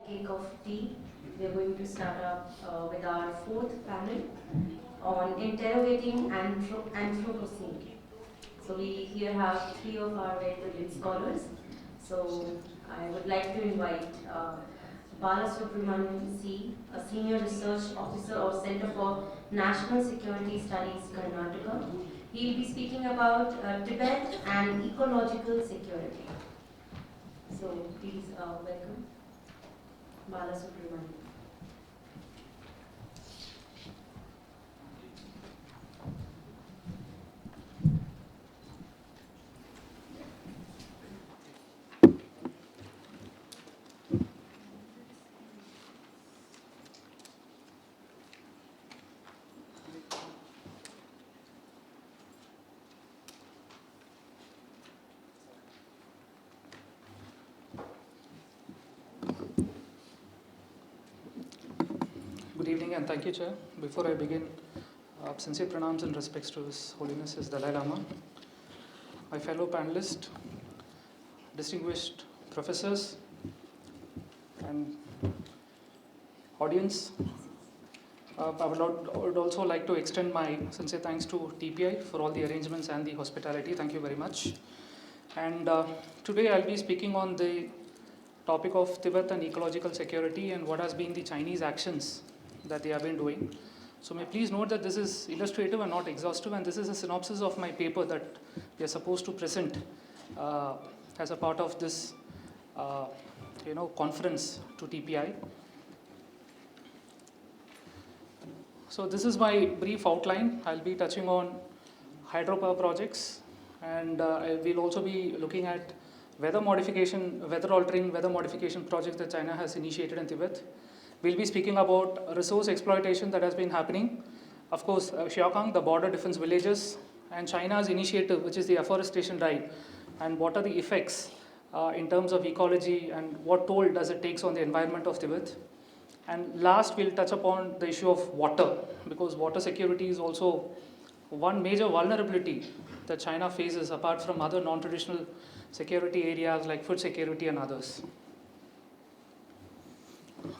cake of tea. We're going to start up with our fourth panel on interrogating Anthropocene. So we here have three of our very good scholars. So I would like to invite Balasubramanian C, a senior research officer of Center for National Security Studies, Karnataka. He will be speaking about Tibet and ecological security. So please welcome Balasubramanian. Good evening and thank you, Chair. Before I begin, sincere pranams and respects to His Holiness His Dalai Lama, my fellow panelists, distinguished professors, and audience. I would also like to extend my sincere thanks to TPI for all the arrangements and the hospitality. Thank you very much. And today I'll be speaking on the topic of Tibet and ecological security and what has been the Chinese actions that they have been doing. So may please note that this is illustrative and not exhaustive, and this is a synopsis of my paper that we are supposed to present as a part of this conference to TPI. So this is my brief outline. I'll be touching on hydropower projects, and we'll also be looking at weather altering weather modification projects that China has initiated in Tibet. We'll be speaking about resource exploitation that has been happening. Of course, Xiaokang, the border defense villages, and China's initiative, which is the afforestation drive, and what are the effects in terms of ecology and what toll does it takes on the environment of Tibet. And last, we'll touch upon the issue of water, because water security is also one major vulnerability that China faces apart from other non-traditional security areas like food security and others.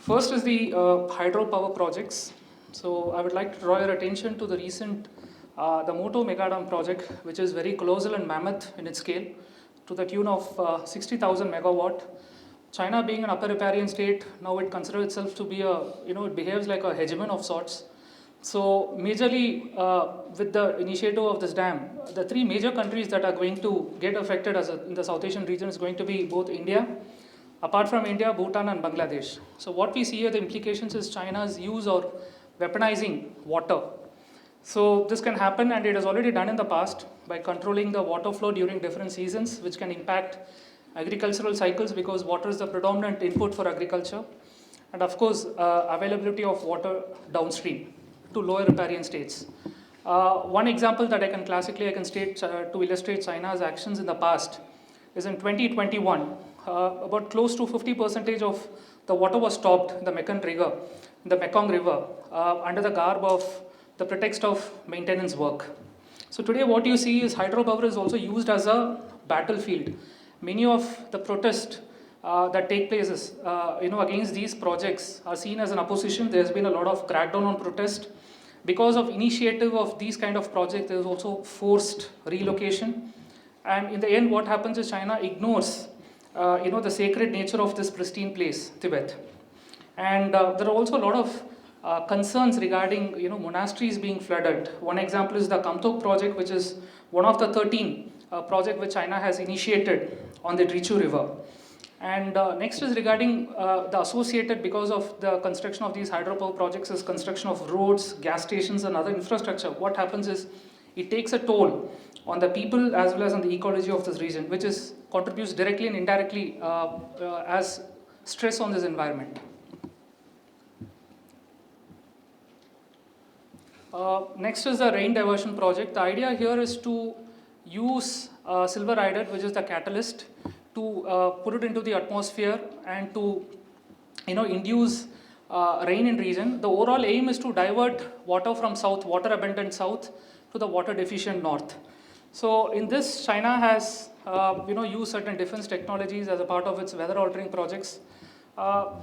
First is the hydropower projects. So I would like to draw your attention to the recent the Moto Megadam project, which is very colossal and mammoth in its scale, to the tune of 60,000 megawatt. China being an upper riparian state, now it considers itself to be it behaves like a hegemon of sorts. So majorly with the initiative of this dam, the three major countries that are going to get affected in the South Asian region is going to be both India, apart from India, Bhutan and Bangladesh. So what we see here, the implications is China's use or weaponizing water. So this can happen, and it has already done in the past, by controlling the water flow during different seasons, which can impact agricultural cycles because water is the predominant input for agriculture. And of course, availability of water downstream to lower riparian states. One example that I can state to illustrate China's actions in the past is in 2021, about close to 50% of the water was stopped in the Mekong River, under the garb of the pretext of maintenance work. So today what you see is hydropower is also used as a battlefield. Many of the protests that take place against these projects are seen as an opposition. There's been a lot of crackdown on protest. Because of initiative of these kind of projects, there is also forced relocation. And in the end, what happens is China ignores the sacred nature of this pristine place, Tibet. And there are also a lot of concerns regarding monasteries being flooded. One example is the Kamtok project, which is one of the 13 projects which China has initiated on the Drichu River. And next is regarding the associated, because of the construction of these hydropower projects, is construction of roads, gas stations and other infrastructure. What happens is it takes a toll on the people as well as on the ecology of this region, which contributes directly and indirectly as stress on this environment. Next is the rain diversion project. The idea here is to use silver iodide, which is the catalyst, to put it into the atmosphere and to induce rain in region. The overall aim is to divert water from water abundant south to the water deficient north. So in this, China has used certain defense technologies as a part of its weather altering projects.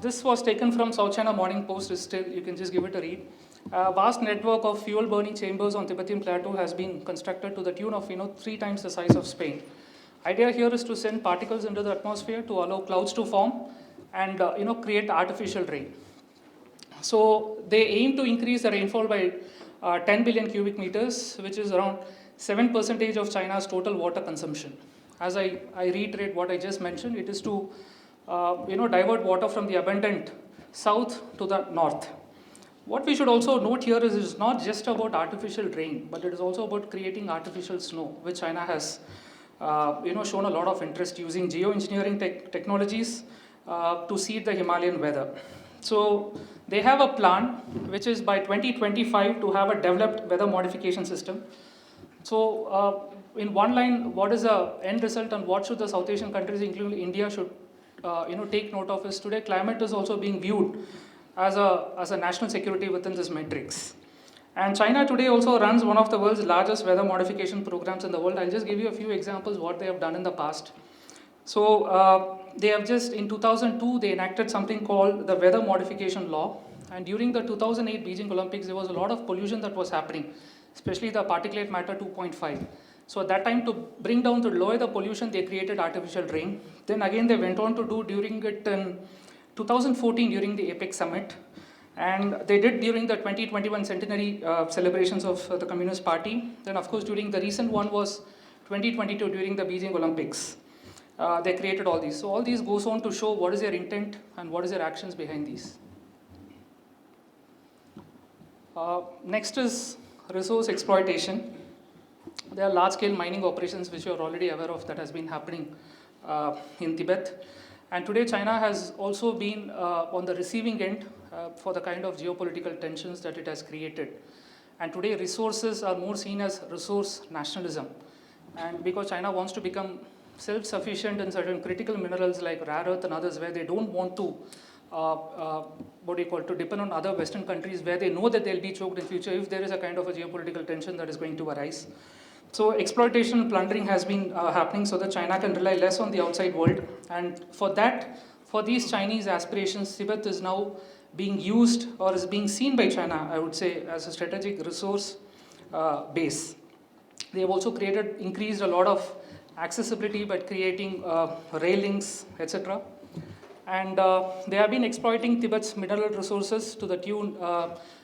This was taken from South China Morning Post. Is still, you can just give it a read. A vast network of fuel burning chambers on Tibetan plateau has been constructed to the tune of 3 times the size of Spain. Idea here is to send particles into the atmosphere to allow clouds to form and create artificial rain. So they aim to increase the rainfall by 10 billion cubic meters, which is around 7% of China's total water consumption. As I reiterate what I just mentioned, it is to divert water from the abundant south to the north. What we should also note here is it's not just about artificial rain, but it is also about creating artificial snow, which China has shown a lot of interest using geoengineering technologies to seed the Himalayan weather. So they have a plan, which is by 2025 to have a developed weather modification system. So in one line, what is the end result and what should the South Asian countries, including India, should take note of is today climate is also being viewed as a national security within this matrix. And China today also runs one of the world's largest weather modification programs in the world. I'll just give you a few examples what they have done in the past. So they have just, in 2002, they enacted something called the Weather Modification Law. And during the 2008 Beijing Olympics, there was a lot of pollution that was happening, especially the particulate matter 2.5. So at that time, to bring down, to lower the pollution, they created artificial rain. Then again, they went on to do during it in 2014 during the APEC summit. And they did during the 2021 centenary celebrations of the Communist Party. Then of course, during the recent one was 2022 during the Beijing Olympics. They created all these. So all these goes on to show what is their intent and what is their actions behind these. Next is resource exploitation. There are large-scale mining operations which you are already aware of that has been happening in Tibet. And today China has also been on the receiving end for the kind of geopolitical tensions that it has created. And today resources are more seen as resource nationalism. And because China wants to become self-sufficient in certain critical minerals like rare earth and others where they don't want to to depend on other Western countries where they know that they'll be choked in future if there is a kind of a geopolitical tension that is going to arise. So exploitation and plundering has been happening so that China can rely less on the outside world. And for that, for these Chinese aspirations, Tibet is now being used or is being seen by China, I would say, as a strategic resource base. They have also increased a lot of accessibility by creating rail links, etc. And they have been exploiting Tibet's mineral resources to the tune,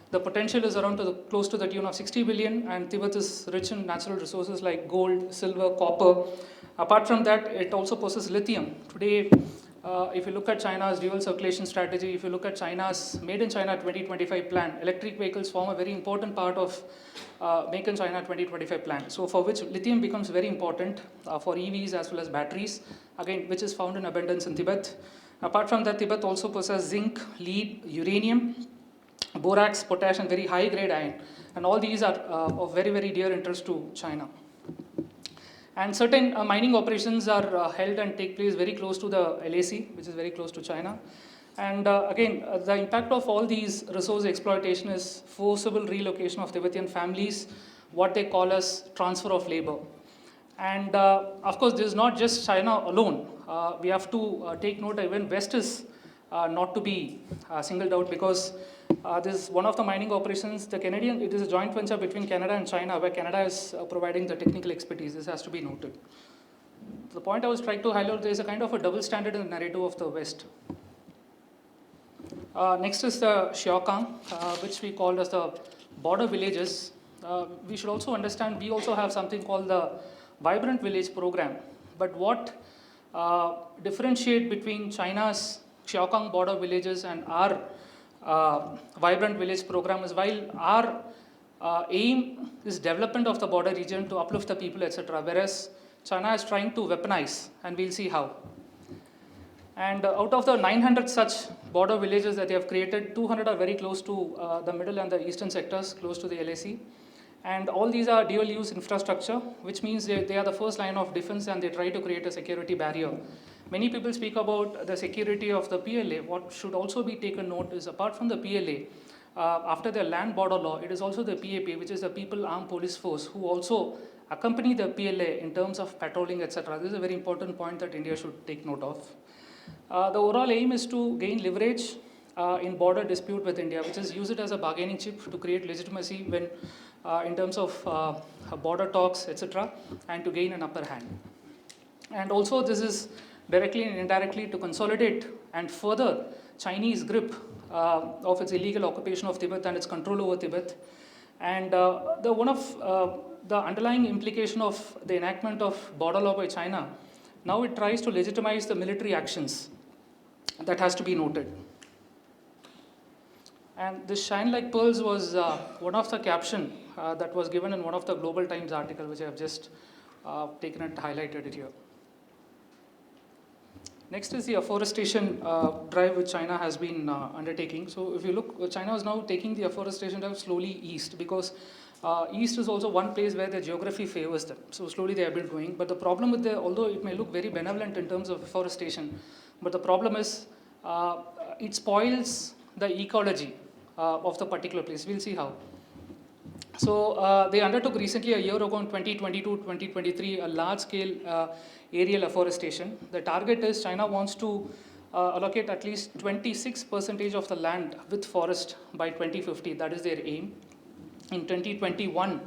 the potential is around close to the tune of 60 billion, and Tibet is rich in natural resources like gold, silver, copper. Apart from that, it also possesses lithium. Today, if you look at China's dual circulation strategy, if you look at China's Made in China 2025 plan, electric vehicles form a very important part of Make in China 2025 plan. So for which lithium becomes very important for EVs as well as batteries, again, which is found in abundance in Tibet. Apart from that, Tibet also possesses zinc, lead, uranium, borax, potash, and very high-grade iron. And all these are of very, very dear interest to China. And certain mining operations are held and take place very close to the LAC, which is very close to China. And again, the impact of all these resource exploitation is forcible relocation of Tibetan families, what they call as transfer of labor. And of course, this is not just China alone. We have to take note that even West is not to be singled out because this is one of the mining operations. It is a joint venture between Canada and China where Canada is providing the technical expertise. This has to be noted. The point I was trying to highlight, there is a kind of a double standard in the narrative of the West. Next is the Xiaokang, which we call as the border villages. We should also understand we also have something called the Vibrant Village Program. But what differentiate between China's Xiaokang border villages and our Vibrant Village Program is while our aim is development of the border region to uplift the people, etc. Whereas China is trying to weaponize, and we'll see how. And out of the 900 such border villages that they have created, 200 are very close to the middle and the eastern sectors, close to the LAC. And all these are dual use infrastructure, which means they are the first line of defense and they try to create a security barrier. Many people speak about the security of the PLA. What should also be taken note is apart from the PLA, after the land border law, it is also the PAP, which is the People Armed Police Force, who also accompany the PLA in terms of patrolling, etc. This is a very important point that India should take note of. The overall aim is to gain leverage in border dispute with India, which is use it as a bargaining chip to create legitimacy when, in terms of border talks, etc., and to gain an upper hand. And also, this is directly and indirectly to consolidate and further Chinese grip of its illegal occupation of Tibet and its control over Tibet. And one of the underlying implication of the enactment of border law by China, now it tries to legitimize the military actions. That has to be noted. And this shine like pearls was one of the caption that was given in one of the Global Times article, which I have just taken and highlighted it here. Next is the afforestation drive which China has been undertaking. So if you look, China is now taking the afforestation drive slowly east, because east is also one place where the geography favors them. So slowly they have been going. But the problem with although it may look very benevolent in terms of afforestation, but the problem is it spoils the ecology of the particular place. We'll see how. So they undertook recently, a year ago in 2022-2023, a large-scale aerial afforestation. The target is China wants to allocate at least 26% of the land with forest by 2050. That is their aim. In 2021,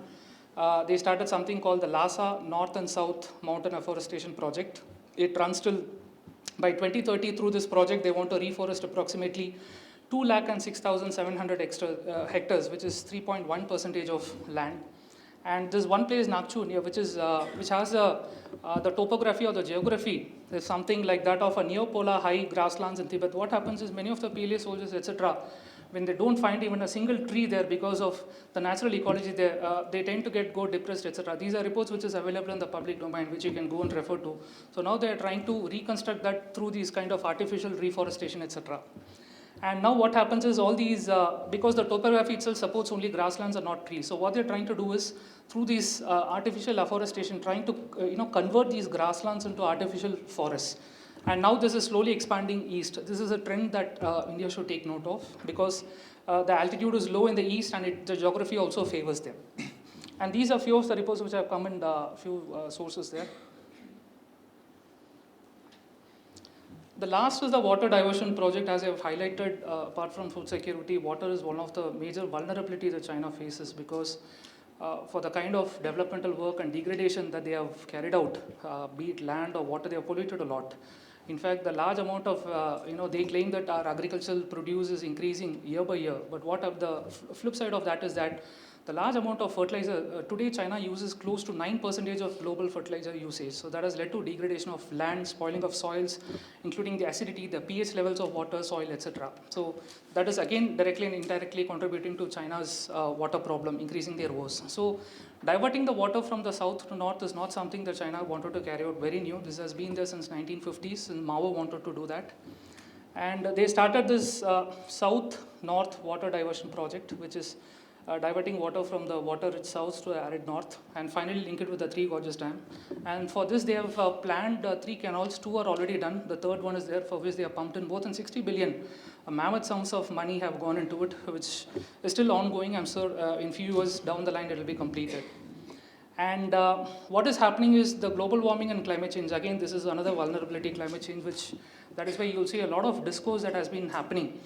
they started something called the Lhasa North and South Mountain Afforestation Project. It runs till by 2030. Through this project, they want to reforest approximately 206,700 hectares, which is 3.1% of land. And there's one place, Nakchu, near, which has the topography or the geography is something like that of a neopolar high grasslands in Tibet. What happens is many of the PLA soldiers, etc., when they don't find even a single tree there because of the natural ecology there, they tend to go depressed, etc. These are reports which is available in the public domain, which you can go and refer to. So now they are trying to reconstruct that through these kind of artificial reforestation, etc. And now what happens is all these, because the topography itself supports only grasslands and not trees. So what they're trying to do is, through these artificial afforestation, trying to convert these grasslands into artificial forests. And now this is slowly expanding east. This is a trend that India should take note of, because the altitude is low in the east and the geography also favors them. And these are few of the reports which have come in few sources there. The last is the water diversion project. As I have highlighted, apart from food security, water is one of the major vulnerabilities that China faces, because for the kind of developmental work and degradation that they have carried out, be it land or water, they have polluted a lot. In fact, the large amount of, they claim that our agricultural produce is increasing year by year. But the flip side of that is that the large amount of fertilizer, today China uses close to 9% of global fertilizer usage. So that has led to degradation of land, spoiling of soils, including the acidity, the pH levels of water, soil, etc. So that is again directly and indirectly contributing to China's water problem, increasing their woes. So diverting the water from the south to north is not something that China wanted to carry out, very new. This has been there since 1950s, and Mao wanted to do that. And they started this south-north water diversion project, which is diverting water from the water-rich south to the arid north, and finally link it with the Three Gorges Dam. And for this, they have planned 3 canals. 2 are already done. The third one is there, for which they have pumped in both, and 60 billion. Mammoth sums of money have gone into it, which is still ongoing. I'm sure in few years down the line it will be completed. And what is happening is the global warming and climate change. Again, this is another vulnerability, climate change, that is why you'll see a lot of discourse that has been happening.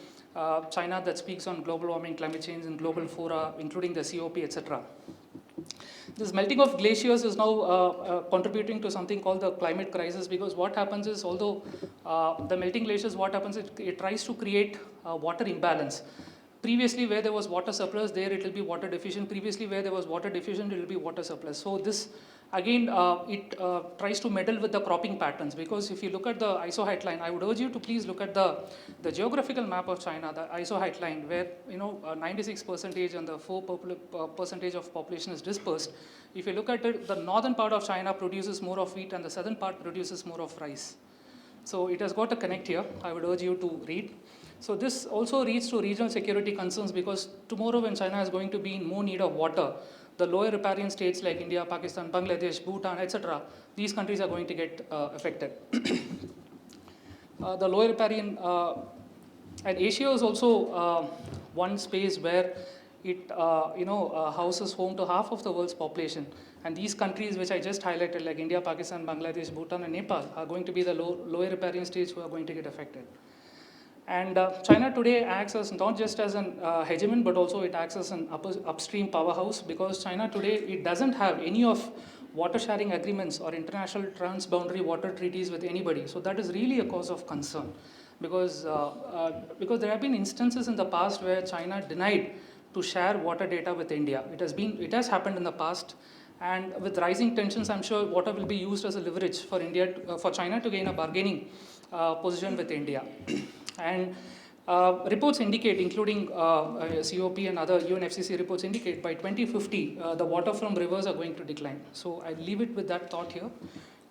China that speaks on global warming, climate change, and global fora, including the COP, etc. This melting of glaciers is now contributing to something called the climate crisis, because what happens is, although the melting glaciers, what happens is it tries to create water imbalance. Previously, where there was water surplus, there it will be water deficient. Previously, where there was water deficient, it will be water surplus. So this, again, it tries to meddle with the cropping patterns, because if you look at the isoheight line, I would urge you to please look at the geographical map of China, the isoheight line, where 96% and the 4% of population is dispersed. If you look at it, the northern part of China produces more of wheat and the southern part produces more of rice. So it has got a connect here. I would urge you to read. So this also leads to regional security concerns, because tomorrow when China is going to be in more need of water, the lower riparian states like India, Pakistan, Bangladesh, Bhutan, etc., these countries are going to get affected. The lower riparian, and Asia is also one space where it houses home to half of the world's population. And these countries which I just highlighted, like India, Pakistan, Bangladesh, Bhutan, and Nepal, are going to be the lower riparian states who are going to get affected. And China today acts as not just as an hegemon, but also it acts as an upstream powerhouse, because China today, it doesn't have any of water sharing agreements or international transboundary water treaties with anybody. So that is really a cause of concern, because there have been instances in the past where China denied to share water data with India. It has happened in the past, and with rising tensions, I'm sure water will be used as a leverage for for China to gain a bargaining position with India. And reports indicate, including COP and other UNFCCC reports indicate, by 2050, the water from rivers are going to decline. So I leave it with that thought here.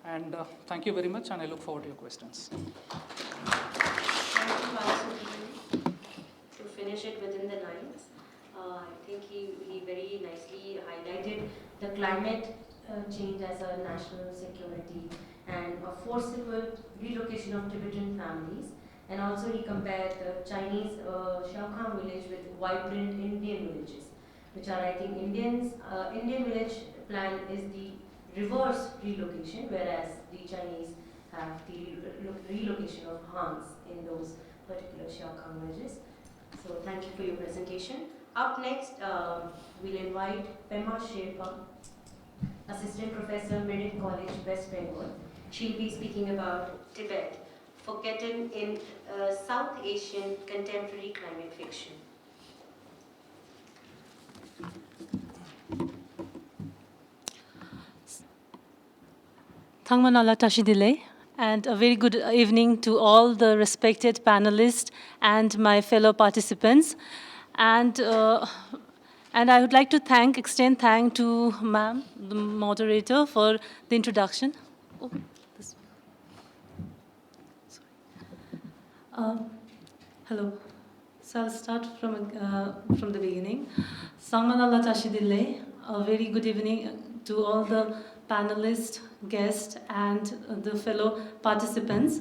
And thank you very much, and I look forward to your questions. Thank you, Balasubramanian. To finish it within the lines, I think he very nicely highlighted the climate change as a national security and a forcible relocation of Tibetan families. And also he compared the Chinese Xiaokang village with vibrant Indian villages, which are, I think, Indian village plan is the reverse relocation, whereas the Chinese have the relocation of Hans in those particular Xiaokang villages. So thank you for your presentation. Up next, we'll invite Pema Sherpa, Assistant Professor, Mirik College, West Bengal. She'll be speaking about Tibet, forgotten in South Asian contemporary climate fiction. Thangmanala Tashidile, and a very good evening to all the respected panelists and my fellow participants. And I would like to extend thanks to ma'am, the moderator, for the introduction. Oh, this. Sorry. Hello. So I'll start from the beginning. Thangmanala Tashidile, a very good evening to all the panelists, guests, and the fellow participants.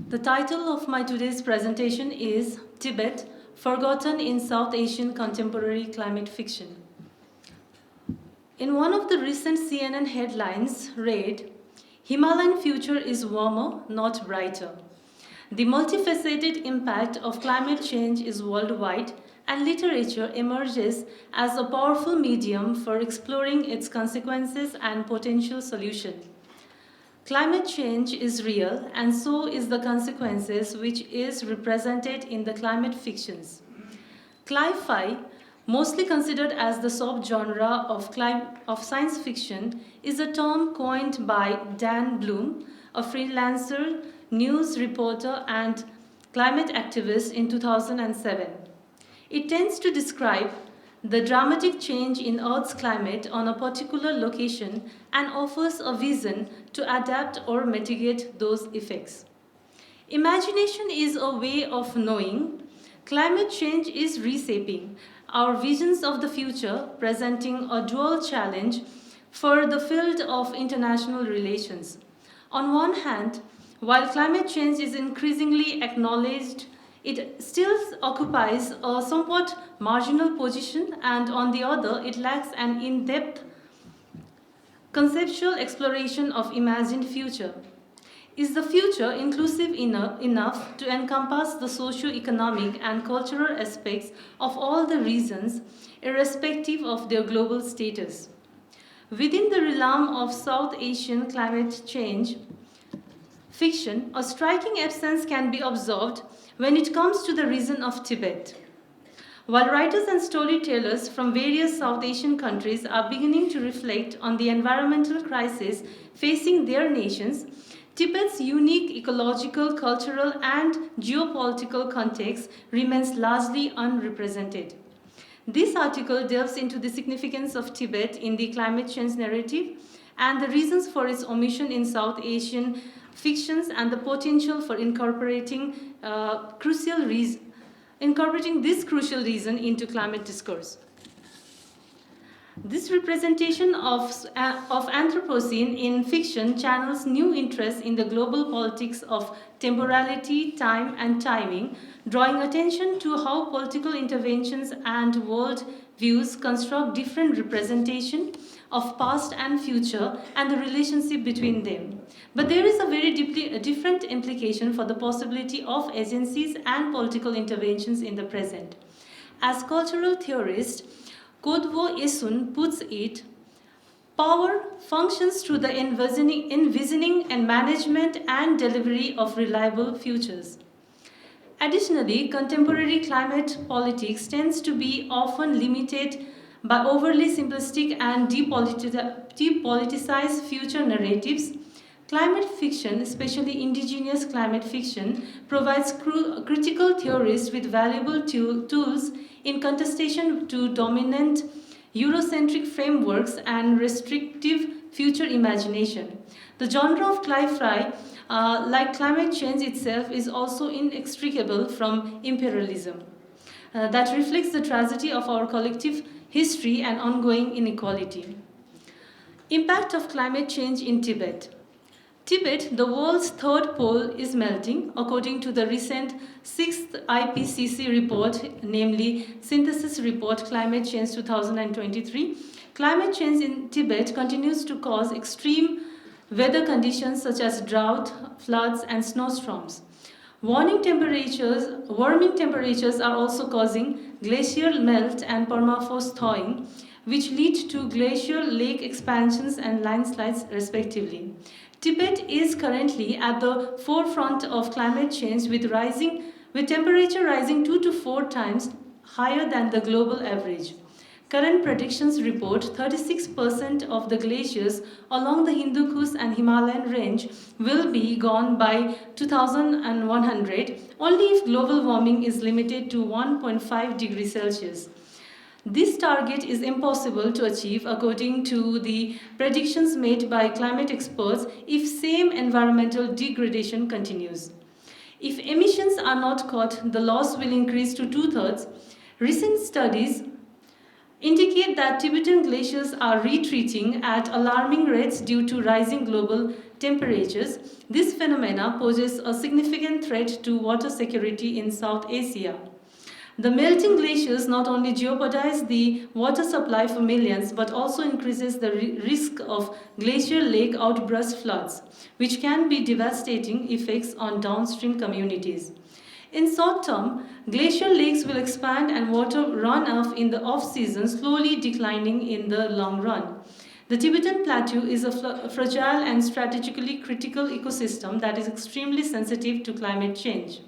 The title of my today's presentation is Tibet, Forgotten in South Asian Contemporary Climate Fiction. In one of the recent CNN headlines read, "Himalayan future is warmer, not brighter. The multifaceted impact of climate change is worldwide, and literature emerges as a powerful medium for exploring its consequences and potential solutions. Climate change is real, and so is the consequences, which is represented in the climate fictions. Cli-fi, mostly considered as the subgenre of science fiction, is a term coined by Dan Bloom, a freelancer, news reporter, and climate activist in 2007. It tends to describe the dramatic change in Earth's climate on a particular location and offers a vision to adapt or mitigate those effects. Imagination is a way of knowing. Climate change is reshaping our visions of the future, presenting a dual challenge for the field of international relations. On one hand, while climate change is increasingly acknowledged, it still occupies a somewhat marginal position, and on the other, it lacks an in-depth conceptual exploration of imagined future. Is the future inclusive enough to encompass the socio-economic and cultural aspects of all the regions, irrespective of their global status? Within the realm of South Asian climate change fiction, a striking absence can be observed when it comes to the region of Tibet. While writers and storytellers from various South Asian countries are beginning to reflect on the environmental crisis facing their nations, Tibet's unique ecological, cultural, and geopolitical context remains largely unrepresented. This article delves into the significance of Tibet in the climate change narrative and the reasons for its omission in South Asian fictions and the potential for incorporating this crucial reason into climate discourse. This representation of Anthropocene in fiction channels new interest in the global politics of temporality, time, and timing, drawing attention to how political interventions and world views construct different representation of past and future and the relationship between them. But there is a very different implication for the possibility of agencies and political interventions in the present. As cultural theorist Kodwo Esun puts it, power functions through the envisioning and management and delivery of reliable futures. Additionally, contemporary climate politics tends to be often limited by overly simplistic and depoliticized future narratives. Climate fiction, especially indigenous climate fiction, provides critical theorists with valuable tools in contestation to dominant Eurocentric frameworks and restrictive future imagination. The genre of cli-fi, like climate change itself, is also inextricable from imperialism. That reflects the tragedy of our collective history and ongoing inequality. Impact of climate change in Tibet. Tibet, the world's third pole, is melting, according to the recent 6th IPCC report, namely Synthesis Report Climate Change 2023. Climate change in Tibet continues to cause extreme weather conditions such as drought, floods, and snowstorms. Warming temperatures are also causing glacial melt and permafrost thawing, which lead to glacial lake expansions and landslides respectively. Tibet is currently at the forefront of climate change with temperature rising 2 to 4 times higher than the global average. Current predictions report 36% of the glaciers along the Hindu Kush and Himalayan range will be gone by 2100 only if global warming is limited to 1.5 degrees Celsius. This target is impossible to achieve according to the predictions made by climate experts if same environmental degradation continues. If emissions are not cut, the loss will increase to 2/3. Recent studies indicate that Tibetan glaciers are retreating at alarming rates due to rising global temperatures. This phenomena poses a significant threat to water security in South Asia. The melting glaciers not only jeopardize the water supply for millions, but also increases the risk of glacial lake outburst floods, which can be devastating effects on downstream communities. In short term, glacial lakes will expand and water runoff in the off-season, slowly declining in the long run. The Tibetan Plateau is a fragile and strategically critical ecosystem that is extremely sensitive to climate change.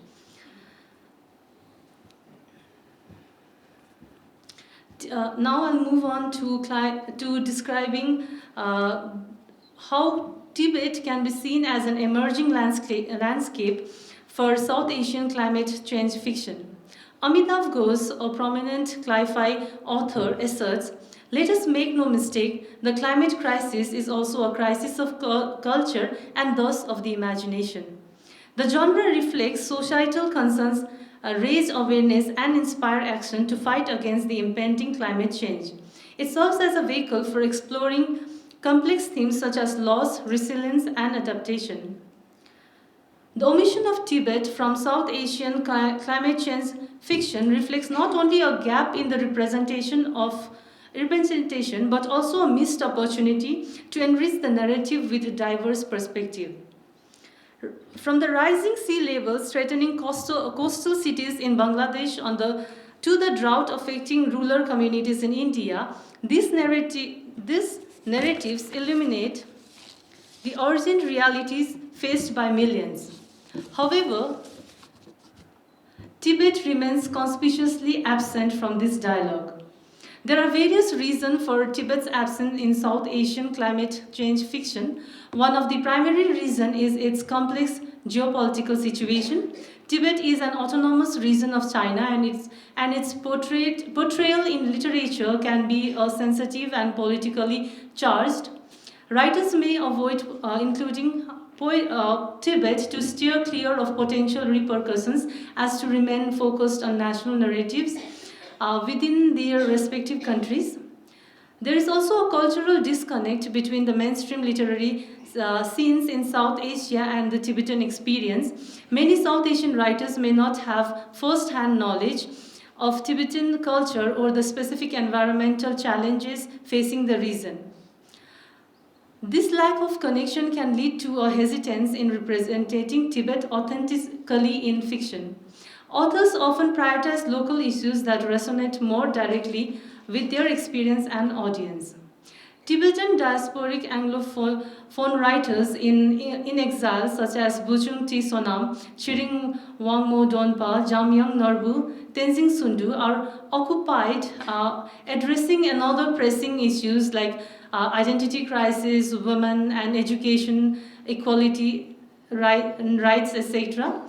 Now I'll move on to describing how Tibet can be seen as an emerging landscape for South Asian climate change fiction. Amitav Ghosh, a prominent cli-fi author, asserts, "Let us make no mistake, the climate crisis is also a crisis of culture and thus of the imagination." The genre reflects societal concerns, raise awareness and inspire action to fight against the impending climate change. It serves as a vehicle for exploring complex themes such as loss, resilience, and adaptation. The omission of Tibet from South Asian climate change fiction reflects not only a gap in the representation, but also a missed opportunity to enrich the narrative with a diverse perspective. From the rising sea levels threatening coastal cities in Bangladesh to the drought affecting rural communities in India, these narratives illuminate the urgent realities faced by millions. However, Tibet remains conspicuously absent from this dialogue. There are various reasons for Tibet's absence in South Asian climate change fiction. One of the primary reasons is its complex geopolitical situation. Tibet is an autonomous region of China, and its portrayal in literature can be sensitive and politically charged. Writers may avoid including Tibet to steer clear of potential repercussions as to remain focused on national narratives within their respective countries. There is also a cultural disconnect between the mainstream literary scenes in South Asia and the Tibetan experience. Many South Asian writers may not have first-hand knowledge of Tibetan culture or the specific environmental challenges facing the region. This lack of connection can lead to a hesitance in representing Tibet authentically in fiction. Authors often prioritize local issues that resonate more directly with their experience and audience. Tibetan diasporic Anglophone writers in exile, such as Buchung T. Sonam, Chiring Wangmo Donpa, Jamyang Norbu, Tenzing Sundu, are occupied addressing another pressing issues like identity crisis, women and education, equality, rights, etc.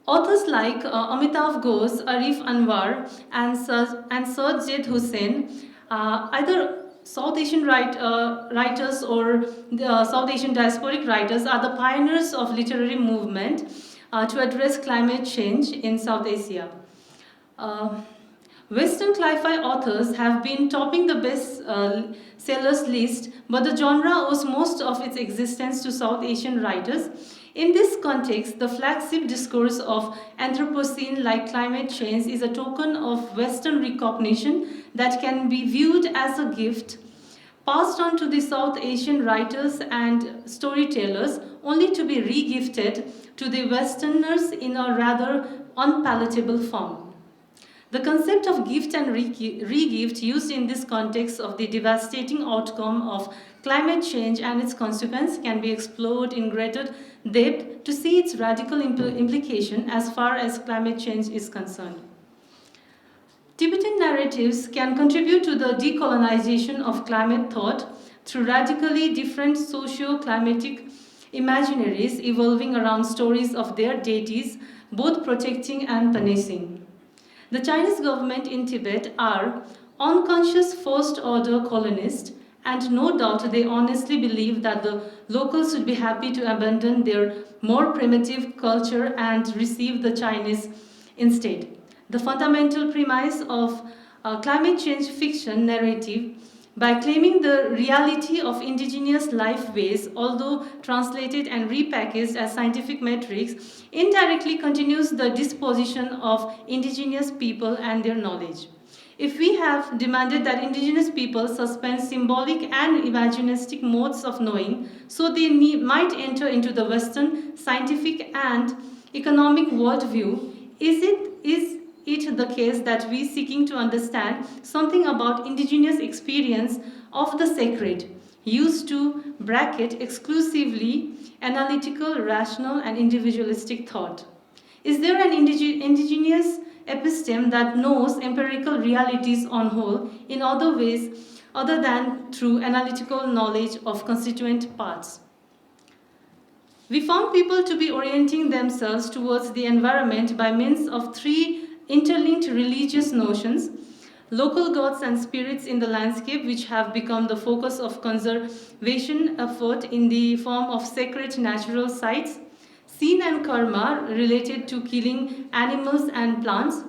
Authors like Amitav Ghosh, Arif Anwar, and Sajid Hussain, either South Asian writers or the South Asian diasporic writers, are the pioneers of literary movement to address climate change in South Asia. Western cli-fi authors have been topping the best-sellers list, but the genre owes most of its existence to South Asian writers. In this context, the flagship discourse of Anthropocene, like climate change, is a token of Western recognition that can be viewed as a gift passed on to the South Asian writers and storytellers, only to be re-gifted to the Westerners in a rather unpalatable form. The concept of gift and re-gift used in this context of the devastating outcome of climate change and its consequence can be explored in greater depth to see its radical implication as far as climate change is concerned. Tibetan narratives can contribute to the decolonization of climate thought through radically different socio-climatic imaginaries evolving around stories of their deities, both protecting and punishing. The Chinese government in Tibet are unconscious first-order colonists, and no doubt they honestly believe that the locals should be happy to abandon their more primitive culture and receive the Chinese instead. The fundamental premise of climate change fiction narrative, by claiming the reality of indigenous life ways, although translated and repackaged as scientific metrics, indirectly continues the disposition of indigenous people and their knowledge. If we have demanded that indigenous people suspend symbolic and imaginistic modes of knowing, so they might enter into the Western scientific and economic worldview, is it the case that we seeking to understand something about indigenous experience of the sacred, used to bracket exclusively analytical, rational, and individualistic thought? Is there an indigenous episteme that knows empirical realities on whole in other ways other than through analytical knowledge of constituent parts? We found people to be orienting themselves towards the environment by means of three interlinked religious notions: local gods and spirits in the landscape, which have become the focus of conservation effort in the form of sacred natural sites; sin and karma, related to killing animals and plants;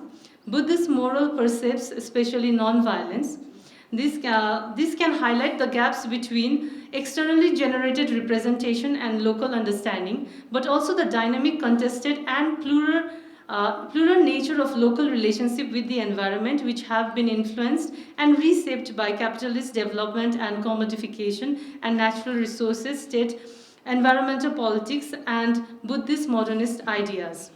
Buddhist moral precepts, especially non-violence. This can highlight the gaps between externally generated representation and local understanding, but also the dynamic, contested, and plural nature of local relationship with the environment, which have been influenced and reshaped by capitalist development and commodification and natural resources, state, environmental politics, and Buddhist modernist ideas.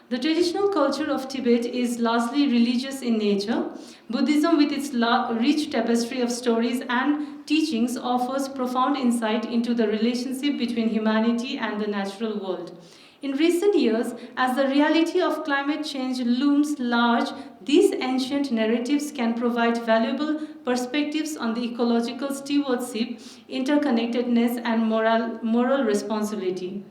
The traditional culture of Tibet is largely religious in nature. Buddhism, with its rich tapestry of stories and teachings, offers profound insight into the relationship between humanity and the natural world. In recent years, as the reality of climate change looms large, these ancient narratives can provide valuable perspectives on the ecological stewardship, interconnectedness, and moral responsibility.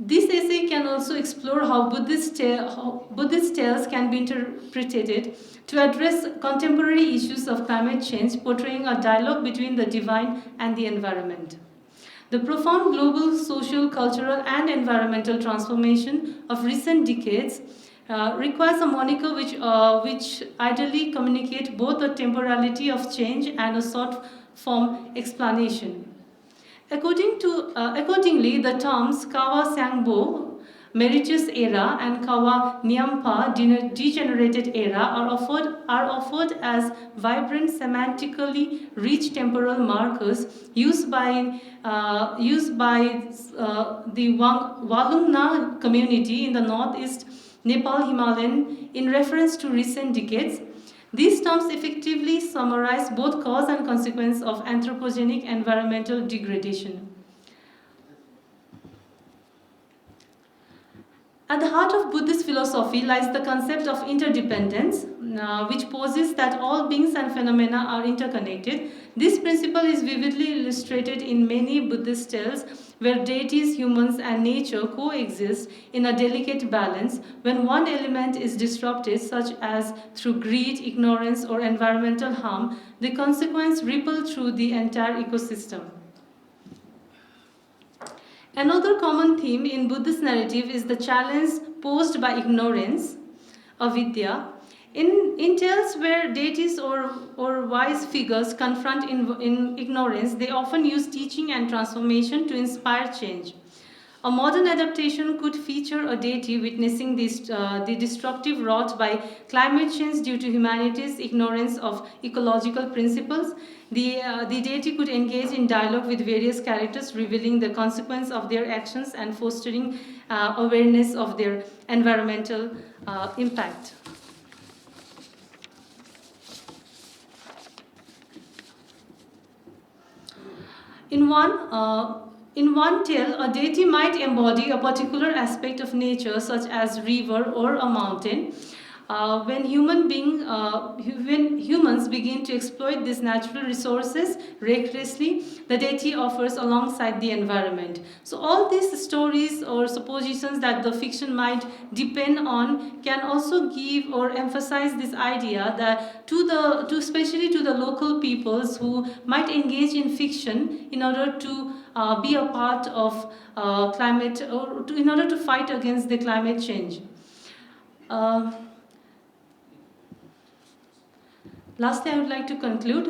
This essay can also explore how Buddhist tales can be interpreted to address contemporary issues of climate change, portraying a dialogue between the divine and the environment. The profound global social, cultural, and environmental transformation of recent decades requires a moniker which ideally communicates both the temporality of change and a short-form explanation. Accordingly, the terms Kawa Sangbo, meritorious era, and Kawa Nyampa, degenerated era, are offered as vibrant, semantically rich temporal markers used by the Walungna community in the northeast Nepal Himalayan in reference to recent decades. These terms effectively summarize both cause and consequence of anthropogenic environmental degradation. At the heart of Buddhist philosophy lies the concept of interdependence, which posits that all beings and phenomena are interconnected. This principle is vividly illustrated in many Buddhist tales where deities, humans, and nature coexist in a delicate balance. When one element is disrupted, such as through greed, ignorance, or environmental harm, the consequence ripple through the entire ecosystem. Another common theme in Buddhist narrative is the challenge posed by ignorance, avidya. In tales where deities or wise figures confront in ignorance, they often use teaching and transformation to inspire change. A modern adaptation could feature a deity witnessing the destructive wrought by climate change due to humanity's ignorance of ecological principles. The deity could engage in dialogue with various characters, revealing the consequence of their actions and fostering awareness of their environmental impact. In one tale, a deity might embody a particular aspect of nature, such as river or a mountain. When humans begin to exploit these natural resources recklessly, the deity offers alongside the environment. So all these stories or suppositions that the fiction might depend on can also give or emphasize this idea that especially to the local peoples who might engage in fiction in order to be a part of climate or in order to fight against the climate change. Lastly, I would like to conclude.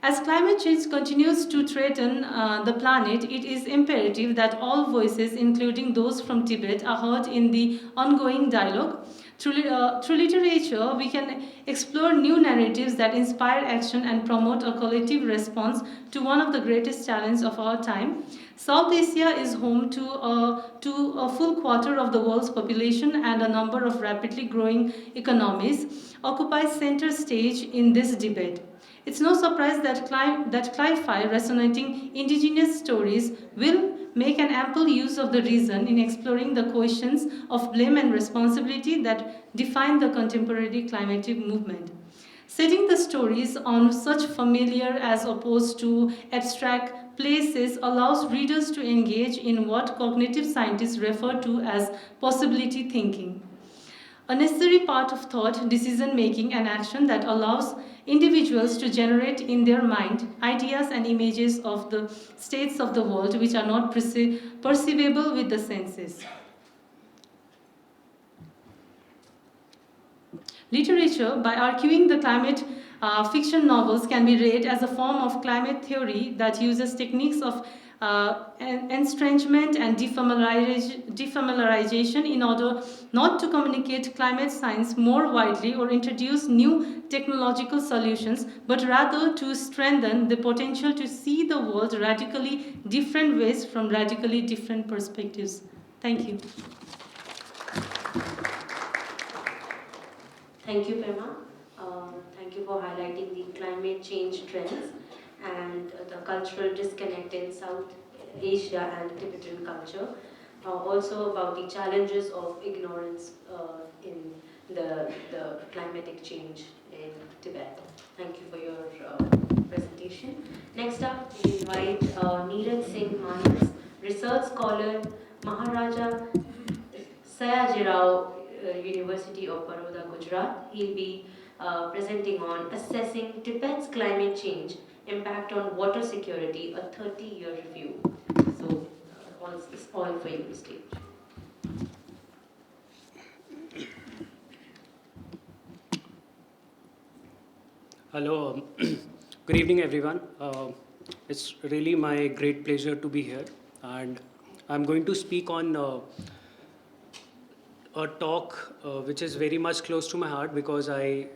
As climate change continues to threaten the planet, it is imperative that all voices, including those from Tibet, are heard in the ongoing dialogue. Through literature, we can explore new narratives that inspire action and promote a collective response to one of the greatest challenges of our time. South Asia is home to a full quarter of the world's population, and a number of rapidly growing economies occupies center stage in this debate. It's no surprise that Cli-Fi resonating indigenous stories will make an ample use of the reason in exploring the questions of blame and responsibility that define the contemporary climatic movement. Setting the stories on such familiar as opposed to abstract places allows readers to engage in what cognitive scientists refer to as possibility thinking, a necessary part of thought, decision-making, and action that allows individuals to generate in their mind ideas and images of the states of the world which are not perceivable with the senses. Literature, by arguing the climate fiction novels, can be read as a form of climate theory that uses techniques of estrangement and defamiliarization in order not to communicate climate science more widely or introduce new technological solutions, but rather to strengthen the potential to see the world radically different ways from radically different perspectives. Thank you. Thank you, Pema. Thank you for highlighting the climate change trends and the cultural disconnect in South Asia and Tibetan culture. Also about the challenges of ignorance in the climatic change in Tibet. Thank you for your presentation. Next up, we invite Neeraj Singh Manhas, research scholar, Maharaja Sayajirao University of Baroda, Gujurat. He'll be presenting on assessing Tibet's climate change impact on water security, a 30-year review. So, all for you to stage. Hello, good evening everyone. It's really my great pleasure to be here, and I'm going to speak on a talk which is very much close to my heart because I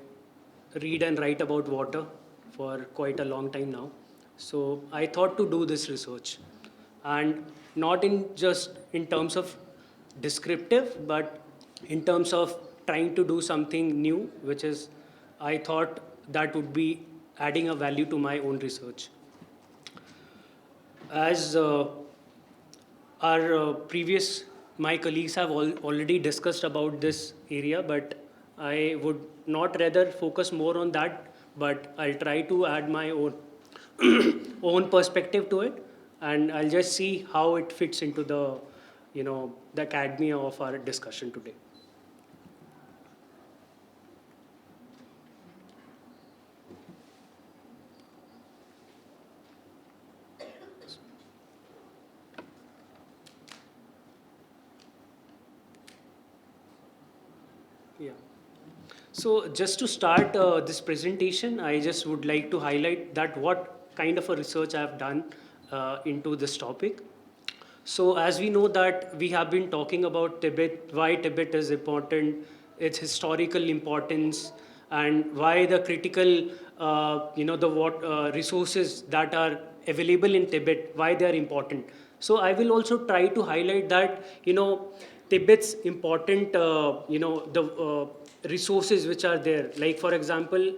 read and write about water for quite a long time now. So I thought to do this research, and not in just in terms of descriptive, but in terms of trying to do something new, which is I thought that would be adding a value to my own research. As our previous my colleagues have already discussed about this area, but I would not rather focus more on that, but I'll try to add my own own perspective to it, and I'll just see how it fits into the the academia of our discussion today. Yeah. So just to start this presentation, I just would like to highlight that what kind of a research I have done into this topic. So as we know that we have been talking about Tibet, why Tibet is important, its historical importance, and why the critical, resources that are available in Tibet, why they are important. So I will also try to highlight that, Tibet's important, resources which are there. Like for example,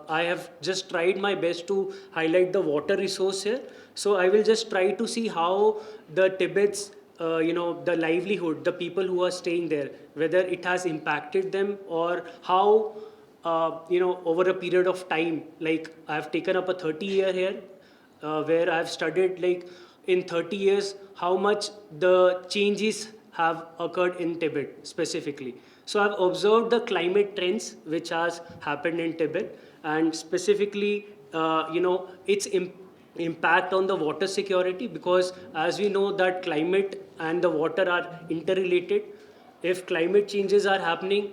I have just tried my best to highlight the water resource here. So I will just try to see how the Tibet's, the livelihood, the people who are staying there, whether it has impacted them or how, over a period of time, like I've taken up a 30-year here, where I've studied like in 30 years, how much the changes have occurred in Tibet specifically. So I've observed the climate trends which has happened in Tibet, and specifically, its impact on the water security, because as we know that climate and the water are interrelated. If climate changes are happening,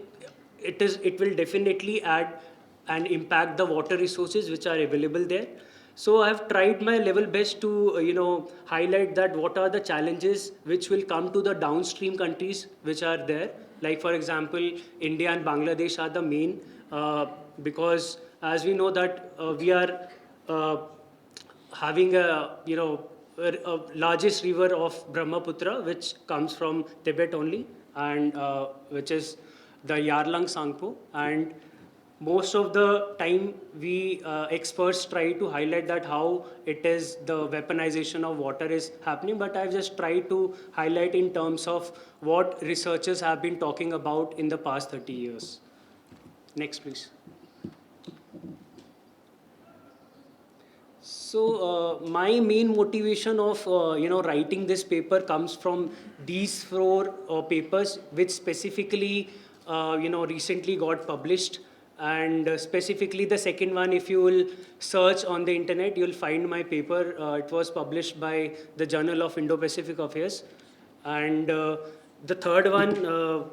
it will definitely add and impact the water resources which are available there. So I've tried my level best to highlight that what are the challenges which will come to the downstream countries which are there. Like for example, India and Bangladesh are the main, because as we know that we are having a largest river of Brahmaputra, which comes from Tibet only, and which is the Yarlung Sangpo. And most of the time we experts try to highlight that how it is the weaponization of water is happening, but I've just tried to highlight in terms of what researchers have been talking about in the past 30 years. Next, please. So my main motivation of writing this paper comes from these four papers, which specifically recently got published. And specifically the second one, if you will search on the internet, you'll find my paper. It was published by the Journal of Indo-Pacific Affairs. And the third one,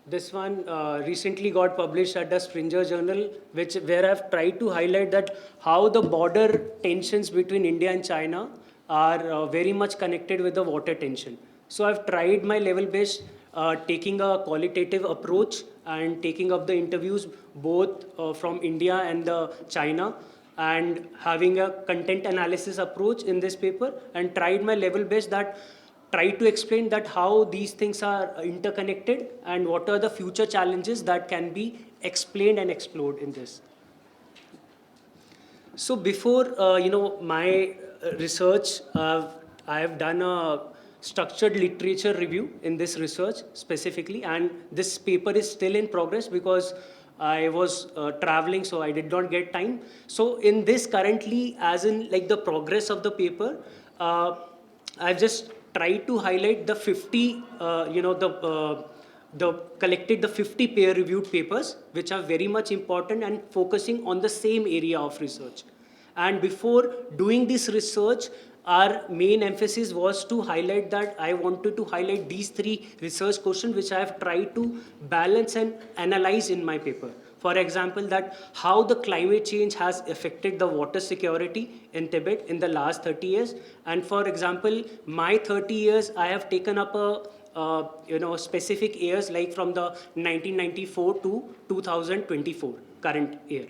this one recently got published at the Springer Journal, where I've tried to highlight that how the border tensions between India and China are very much connected with the water tension. So I've tried my level best, taking a qualitative approach and taking up the interviews both from India and China, and having a content analysis approach in this paper, and tried my level best that try to explain that how these things are interconnected and what are the future challenges that can be explained and explored in this. So before my research, I have done a structured literature review in this research specifically, and this paper is still in progress because I was traveling, so I did not get time. So in this currently, as in like the progress of the paper, I've just tried to highlight the 50, collected the 50 peer-reviewed papers, which are very much important and focusing on the same area of research. And before doing this research, our main emphasis was to highlight that I wanted to highlight these 3 research questions which I have tried to balance and analyze in my paper. For example, that how the climate change has affected the water security in Tibet in the last 30 years. And for example, my 30 years, I have taken up specific years like from the 1994 to 2024 current year.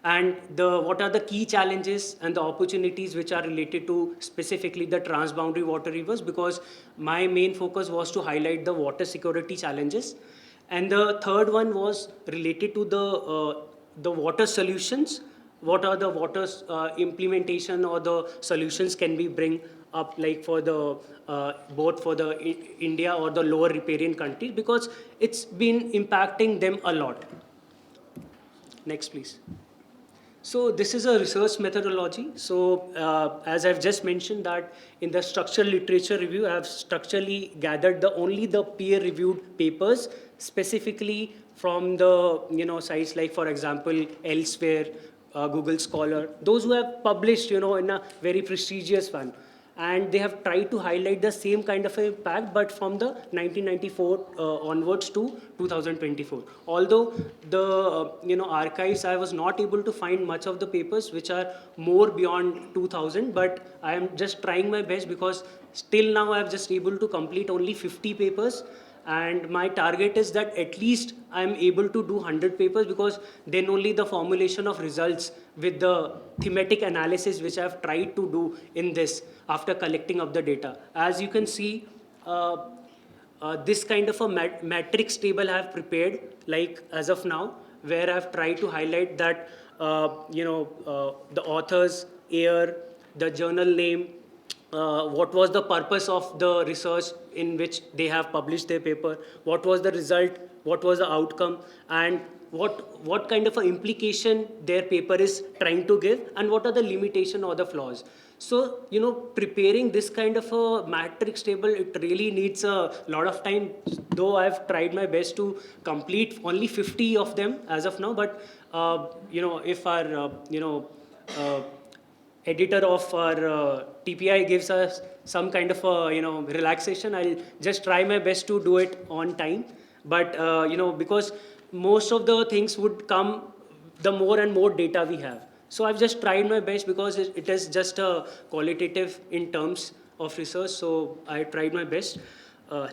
And what are the key challenges and the opportunities which are related to specifically the transboundary water rivers, because my main focus was to highlight the water security challenges. And the third one was related to the water solutions. What are the water implementation or the solutions can we bring up, like for the both for the India or the lower riparian countries, because it's been impacting them a lot. Next, please. So this is a research methodology. So as I've just mentioned that in the structural literature review, I have structurally gathered only the peer-reviewed papers, specifically from the sites like, for example, Elsewhere, Google Scholar, those who have published in a very prestigious one. And they have tried to highlight the same kind of impact, but from the 1994 onwards to 2024. Although the archives, I was not able to find much of the papers which are more beyond 2000, but I am just trying my best, because still now I have just able to complete only 50 papers. And my target is that at least I'm able to do 100 papers, because then only the formulation of results with the thematic analysis which I've tried to do in this after collecting up the data. As you can see, this kind of a matrix table I have prepared, like as of now, where I've tried to highlight that, the authors, year, the journal name, what was the purpose of the research in which they have published their paper, what was the result, what was the outcome, and what kind of an implication their paper is trying to give, and what are the limitation or the flaws. So, preparing this kind of a matrix table, it really needs a lot of time, though I've tried my best to complete only 50 of them as of now. But, if our, editor of our TPI gives us some kind of relaxation, I'll just try my best to do it on time. But because most of the things would come the more and more data we have. So I've just tried my best, because it is just a qualitative in terms of research. So I tried my best.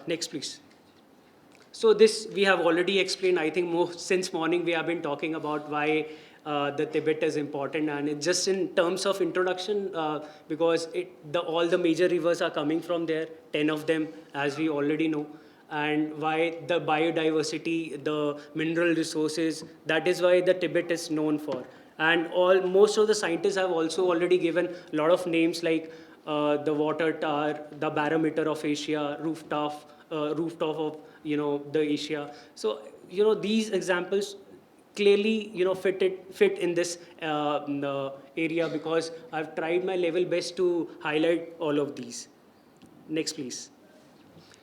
Next, please. So this we have already explained. I think since morning we have been talking about why the Tibet is important, and it's just in terms of introduction, because all the major rivers are coming from there, 10 of them, as we already know, and why the biodiversity, the mineral resources, that is why the Tibet is known for. And most of the scientists have also already given a lot of names, like the water tower, the barometer of Asia, rooftop of the Asia. So these examples clearly fit in this area, because I've tried my level best to highlight all of these. Next, please.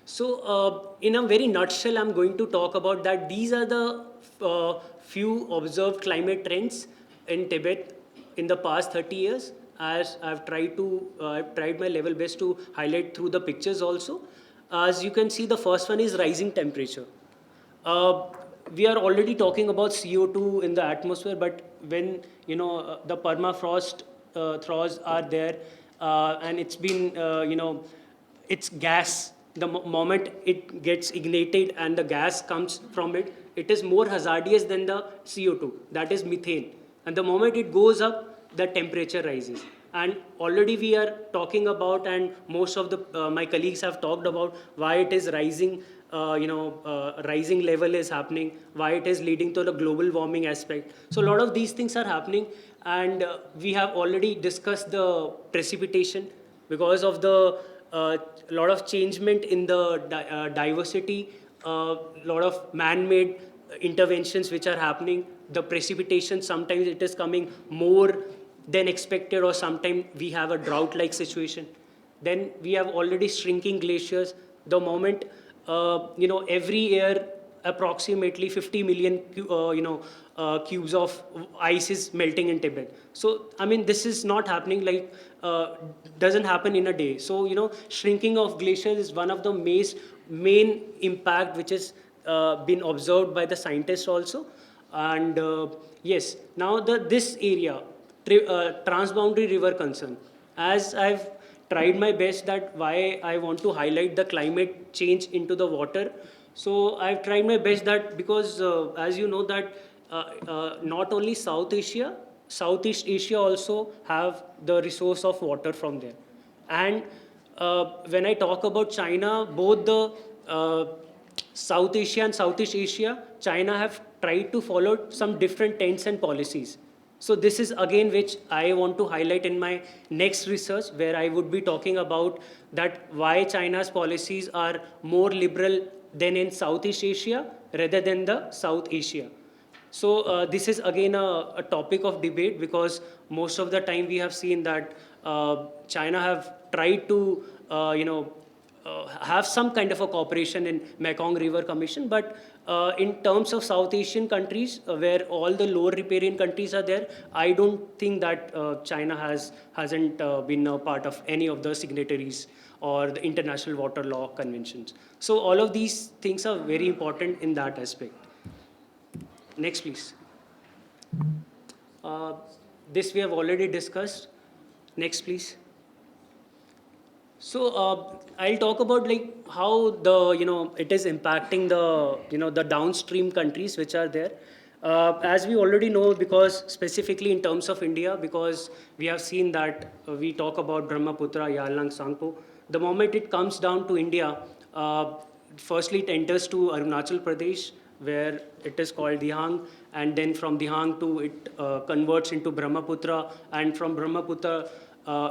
So in a very nutshell, I'm going to talk about that these are the few observed climate trends in Tibet in the past 30 years, as I've tried my level best to highlight through the pictures also. As you can see, the first one is rising temperature. We are already talking about CO2 in the atmosphere, but when the permafrost thaws are there, and it's been it's gas. The moment it gets ignited and the gas comes from it, it is more hazardous than the CO2, that is methane. And the moment it goes up, the temperature rises. And already we are talking about, and most of my colleagues have talked about why it is rising. Rising level is happening, why it is leading to the global warming aspect. So a lot of these things are happening, and we have already discussed the precipitation because of the lot of changement in the diversity, lot of man-made interventions which are happening. The precipitation, sometimes it is coming more than expected, or sometimes we have a drought-like situation. Then we have already shrinking glaciers. The moment every year approximately 50 million cubes of ice is melting in Tibet. So I mean, this is not happening like doesn't happen in a day. So shrinking of glaciers is one of the main impact which has been observed by the scientists also. And yes, now this area, transboundary river concern, as I've tried my best that why I want to highlight the climate change into the water. So I've tried my best that because as you know that not only Southeast Asia also have the resource of water from there. And when I talk about China, both the South Asia and Southeast Asia, China have tried to follow some different trends and policies. So this is again which I want to highlight in my next research, where I would be talking about that why China's policies are more liberal than in Southeast Asia rather than the South Asia. So this is again a topic of debate, because most of the time we have seen that China have tried to have some kind of a cooperation in Mekong River Commission, but in terms of South Asian countries where all the lower riparian countries are there, I don't think that China hasn't been a part of any of the signatories or the international water law conventions. So all of these things are very important in that aspect. Next, please. This we have already discussed. Next, please. So I'll talk about like how the it is impacting the the downstream countries which are there. As we already know, because specifically in terms of India, because we have seen that we talk about Brahmaputra, Yarlang, Sangpo. The moment it comes down to India, firstly it enters to Arunachal Pradesh, where it is called Dihang, and then from Dihang to it converts into Brahmaputra, and from Brahmaputra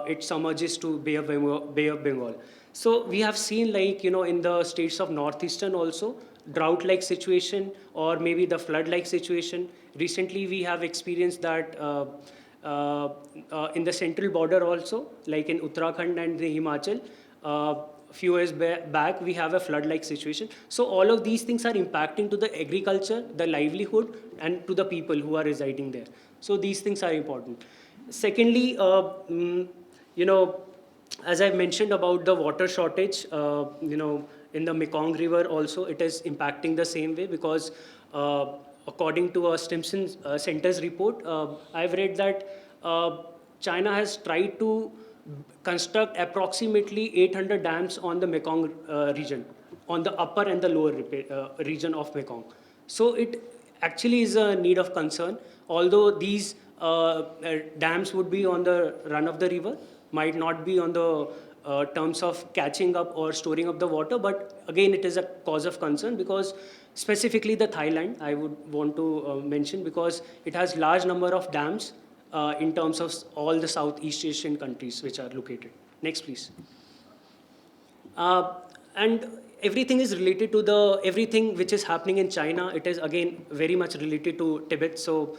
it submerges to Bay of Bengal. So we have seen like in the states of northeastern also drought-like situation or maybe the flood-like situation. Recently we have experienced that in the central border also, like in Uttarakhand and the Himachal. Few years back we have a flood-like situation. So all of these things are impacting to the agriculture, the livelihood, and to the people who are residing there. So these things are important. Secondly, as I mentioned about the water shortage, in the Mekong River also it is impacting the same way, because according to a Stimson Center's report, I've read that China has tried to construct approximately 800 dams on the Mekong region, on the upper and the lower region of Mekong. So it actually is a need of concern. Although these dams would be on the run of the river, might not be on the terms of catching up or storing up the water, but again it is a cause of concern, because specifically the Thailand I would want to mention, because it has large number of dams in terms of all the Southeast Asian countries which are located. Next, please. And everything is related to everything which is happening in China. It is again very much related to Tibet. So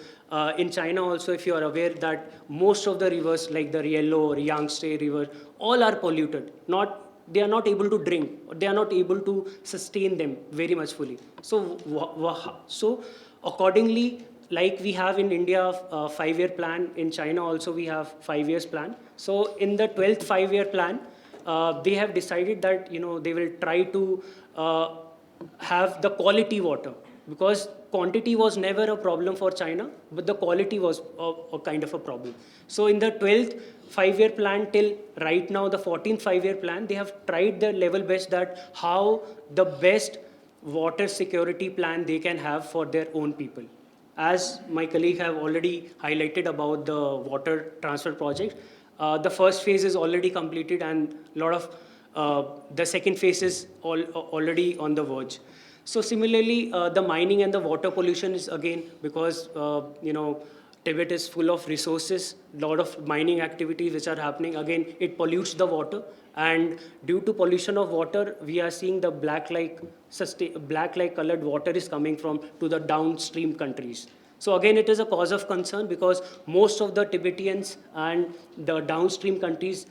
in China also, if you are aware that most of the rivers like the Rielo or Yangtze River, all are polluted. They are not able to drink. They are not able to sustain them very much fully. So accordingly, like we have in India a 5-year plan, in China also we have 5 years plan. So in the 12th 5-year plan, they have decided that they will try to have the quality water, because quantity was never a problem for China, but the quality was a kind of a problem. So in the 12th 5-year plan till right now, the 14th 5-year plan, they have tried their level best that how the best water security plan they can have for their own people. As my colleague have already highlighted about the water transfer project, the first phase is already completed, and a lot of the second phase is already on the verge. So similarly, the mining and the water pollution is again because Tibet is full of resources, a lot of mining activities which are happening. Again, it pollutes the water, and due to pollution of water, we are seeing the black-like colored water is coming to the downstream countries. So again, it is a cause of concern because most of the Tibetans and the downstream countries,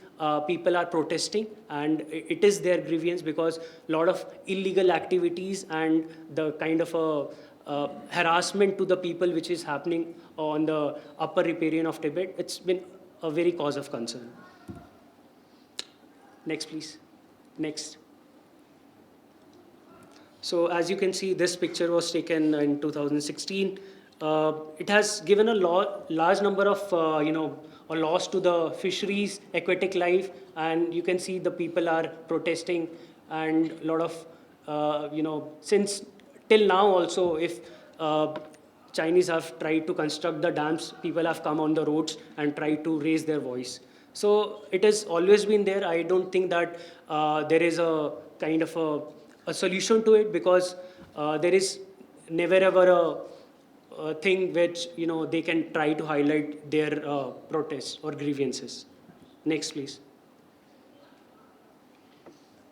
people are protesting, and it is their grievance because a lot of illegal activities and the kind of a harassment to the people which is happening on the upper riparian of Tibet. It's been a very cause of concern. Next, please. Next. So as you can see, this picture was taken in 2016. It has given a large number of, a loss to the fisheries, aquatic life, and you can see the people are protesting, and a lot of, since till now also, if Chinese have tried to construct the dams, people have come on the roads and tried to raise their voice. So it has always been there. I don't think that there is a kind of a solution to it, because there is never ever a thing which they can try to highlight their protests or grievances. Next, please.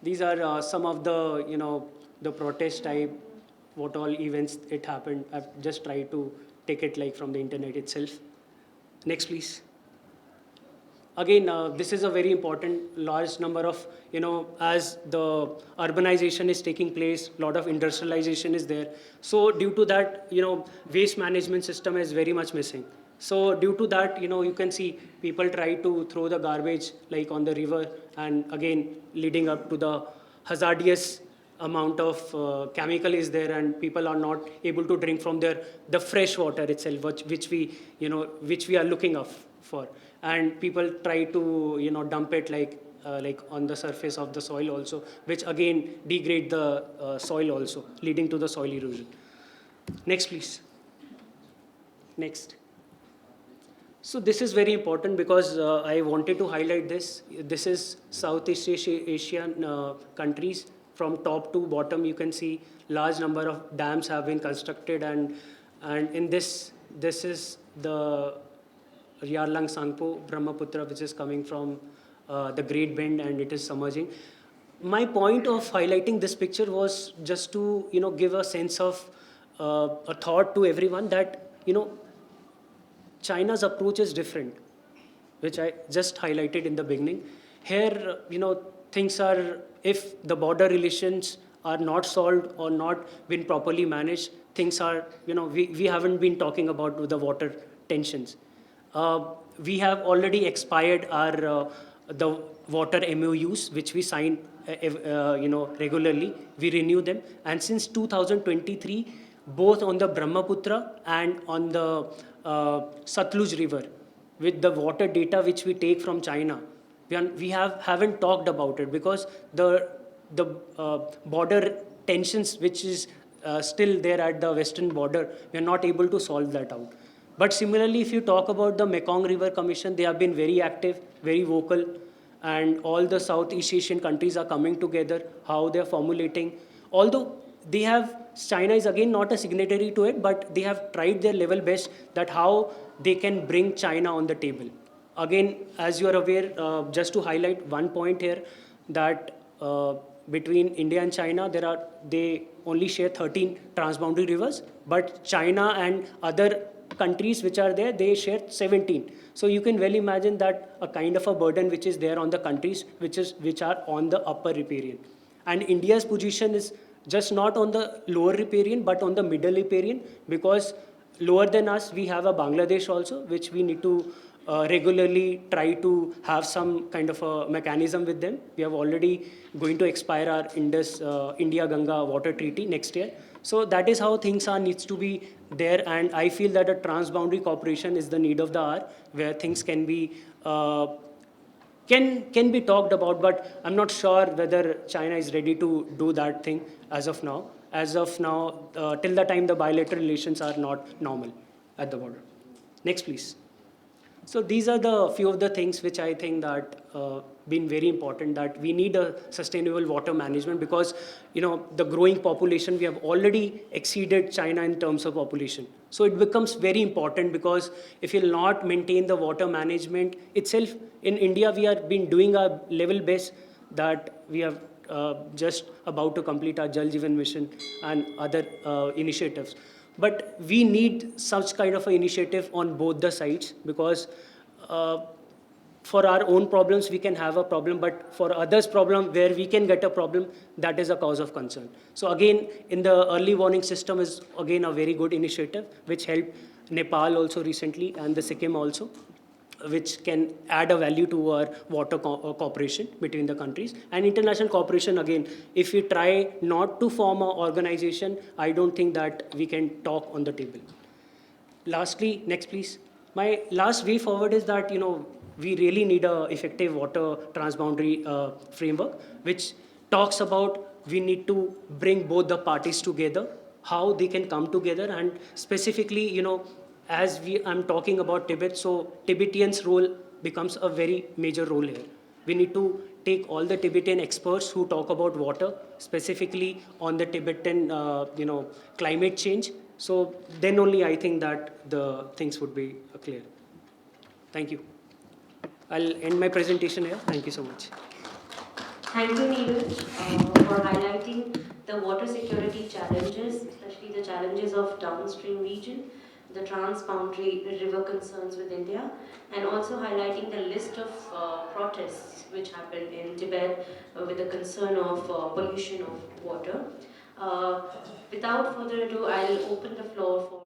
These are some of the the protest type, what all events it happened. I've just tried to take it like from the internet itself. Next, please. Again, this is a very important, large number of, as the urbanization is taking place, a lot of industrialization is there. So due to that, waste management system is very much missing. So due to that, you can see people try to throw the garbage like on the river, and again, leading up to the hazardous amount of chemical is there, and people are not able to drink from the fresh water itself, which we are looking up for. And people try to dump it like on the surface of the soil also, which again degrade the soil also, leading to the soil erosion. Next, please. Next. So this is very important because I wanted to highlight this. This is Southeast Asian countries. From top to bottom, you can see large number of dams have been constructed, and in this is the Yarlang Sangpo Brahmaputra, which is coming from the Great Bend, and it is submerging. My point of highlighting this picture was just to give a sense of a thought to everyone that China's approach is different, which I just highlighted in the beginning. Here, things are, if the border relations are not solved or not been properly managed, things are, we haven't been talking about the water tensions. We have already expired our the water MOUs, which we sign regularly. We renew them, and since 2023, both on the Brahmaputra and on the Satluj River, with the water data which we take from China, we haven't talked about it because the border tensions which is still there at the western border, we are not able to solve that out. But similarly, if you talk about the Mekong River Commission, they have been very active, very vocal, and all the Southeast Asian countries are coming together, how they are formulating. Although they have, China is again not a signatory to it, but they have tried their level best that how they can bring China on the table. Again, as you are aware, just to highlight one point here, that between India and China, they only share 13 transboundary rivers, but China and other countries which are there, they share 17. So you can well imagine that a kind of a burden which is there on the countries which are on the upper riparian. And India's position is just not on the lower riparian, but on the middle riparian, because lower than us, we have a Bangladesh also, which we need to regularly try to have some kind of a mechanism with them. We have already going to expire our India-Ganga water treaty next year. So that is how things needs to be there, and I feel that a transboundary cooperation is the need of the hour, where things can be can be talked about, but I'm not sure whether China is ready to do that thing as of now. As of now, till the time the bilateral relations are not normal at the border. Next, please. So these are the few of the things which I think that been very important, that we need a sustainable water management, because the growing population, we have already exceeded China in terms of population. So it becomes very important, because if you'll not maintain the water management itself, in India we have been doing our level best, that we have just about to complete our Jal Jeevan mission and other initiatives. But we need such kind of an initiative on both the sides, because for our own problems we can have a problem, but for others' problem where we can get a problem, that is a cause of concern. So again, in the early warning system is again a very good initiative which helped Nepal also recently and the Sikkim also, which can add a value to our water cooperation between the countries. And international cooperation, again, if we try not to form an organization, I don't think that we can talk on the table. Lastly, next please. My last way forward is that, we really need a effective water transboundary framework, which talks about we need to bring both the parties together, how they can come together, and specifically, as I'm talking about Tibet, so Tibetans' role becomes a very major role here. We need to take all the Tibetan experts who talk about water, specifically on the Tibetan, climate change. So then only I think that the things would be clear. Thank you. I'll end my presentation here. Thank you so much. Thank you, Neeraj, for highlighting the water security challenges, especially the challenges of downstream region, the transboundary river concerns with India, and also highlighting the list of protests which happened in Tibet with the concern of pollution of water. Without further ado, I'll open the floor for